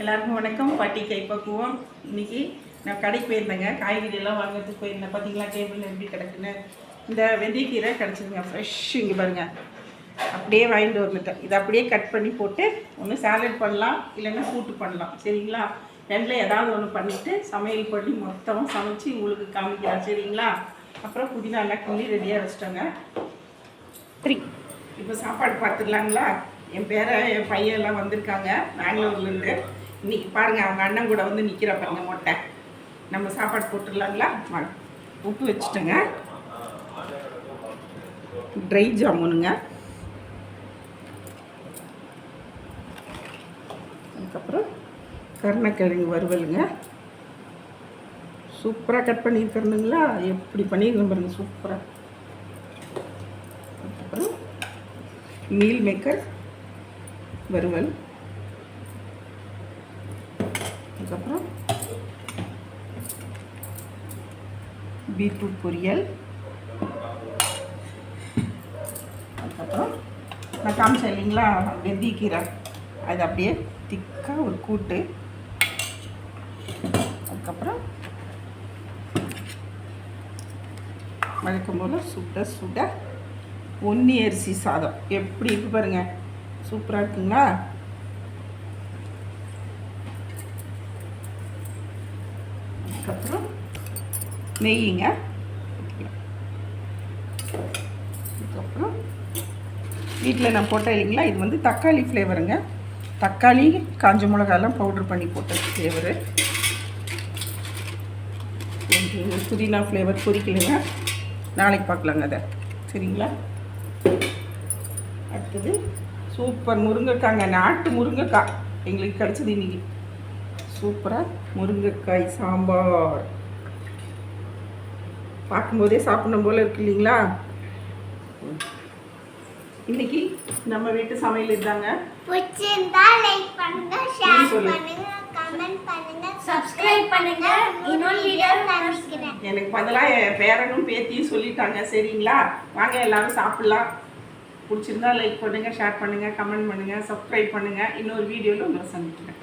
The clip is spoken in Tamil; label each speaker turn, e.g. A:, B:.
A: எல்லாருக்கும் வணக்கம். பாட்டி கைப்பக்குவோம். இன்னைக்கு நான் கடைக்கு போயிருந்தேங்க, காய்கறி எல்லாம் வாங்குறதுக்கு போயிருந்தேன். பார்த்தீங்களா டேபிள் எப்படி கிடக்குன்னு. இந்த வெந்தயக்கீரை கிடச்சிதுங்க, ஃப்ரெஷ். இங்கே பாருங்கள், அப்படியே வாங்கிட்டு வந்துட்டேன். இதை அப்படியே கட் பண்ணி போட்டு ஒன்று சாலட் பண்ணலாம், இல்லைன்னா கூட்டு பண்ணலாம். சரிங்களா? ரெண்டில் ஏதாவது ஒன்று பண்ணிவிட்டு சமையல் பண்ணி மொத்தமாக சமைச்சு உங்களுக்கு காமிக்கலாம். சரிங்களா? அப்புறம் புதினா எல்லாம் கிள்ளி ரெடியாக வச்சிட்டோங்க. சரி, இப்போ சாப்பாடு பார்த்துடலாங்களா? என் என் பையன் எல்லாம் வந்திருக்காங்க பெங்களூர்லேருந்து. இன்றைக்கி பாருங்கள், அவங்க அண்ணன் கூட வந்து நிற்கிற பாருங்க மொட்டை. நம்ம சாப்பாடு போட்டுடலாங்களா? உப்பு வச்சுட்டோங்க. ட்ரை ஜாமுனுங்க, அதுக்கப்புறம் கருணக்கிழங்கு வறுவலுங்க. சூப்பராக கட் பண்ணியிருக்கிறதுங்களா? எப்படி பண்ணியிருக்கேன் பாருங்கள், சூப்பராக. அதுக்கப்புறம் மீல் மேக்கர் வறுவல், அதுக்கப்புறம் பீட்ரூட் பொரியல், அதுக்கப்புறம் நான் காமிச்சேன் இல்லைங்களா வெந்தயக்கீரை, அது அப்படியே திக்காக ஒரு கூட்டு. அதுக்கப்புறம் வழக்கம் போல் சுட சுட பொன்னி அரிசி சாதம். எப்படி இருக்கு பாருங்கள், சூப்பராக இருக்குங்களா? அதுக்கப்புறம் நெய்யுங்க. அதுக்கப்புறம் வீட்டில் நான் போட்டேன் இல்லைங்களா, இது வந்து தக்காளி ஃப்ளேவருங்க. தக்காளி காஞ்ச மிளகாலாம் பவுட்ரு பண்ணி போட்ட ஃப்ளேவரு. புதினா ஃப்ளேவர் பொரிக்கலைங்க, நாளைக்கு பார்க்கலாங்க அதை. சரிங்களா? அடுத்தது சூப்பர் முருங்கைக்காங்க, நாட்டு முருங்கைக்காய் எங்களுக்கு கிடச்சிது இன்னைக்கு. சூப்பராக முருங்கைக்காய் சாம்பார். பார்க்கும்போதே சாப்பிடணும் போல் இருக்கு இல்லைங்களா? இன்னைக்கு நம்ம வீட்டு சமையல் இதுதாங்க.
B: பிடிச்சிருந்தா லைக் பண்ணுங்க, ஷேர் பண்ணுங்க, கமெண்ட் பண்ணுங்க, சப்ஸ்கிரைப் பண்ணுங்க. இன்னொரு வீடியோ காமிக்கிறேன்.
A: எனக்கு பதிலாக என் பேரனும் பேத்தியும் சொல்லிட்டாங்க. சரிங்களா? வாங்க எல்லாரும் சாப்பிடலாம். பிடிச்சிருந்தா லைக் பண்ணுங்கள், ஷேர் பண்ணுங்கள், கமெண்ட் பண்ணுங்கள், சப்ஸ்கிரைப் பண்ணுங்கள். இன்னொரு வீடியோவில் உங்களை சந்திக்கிறேன்.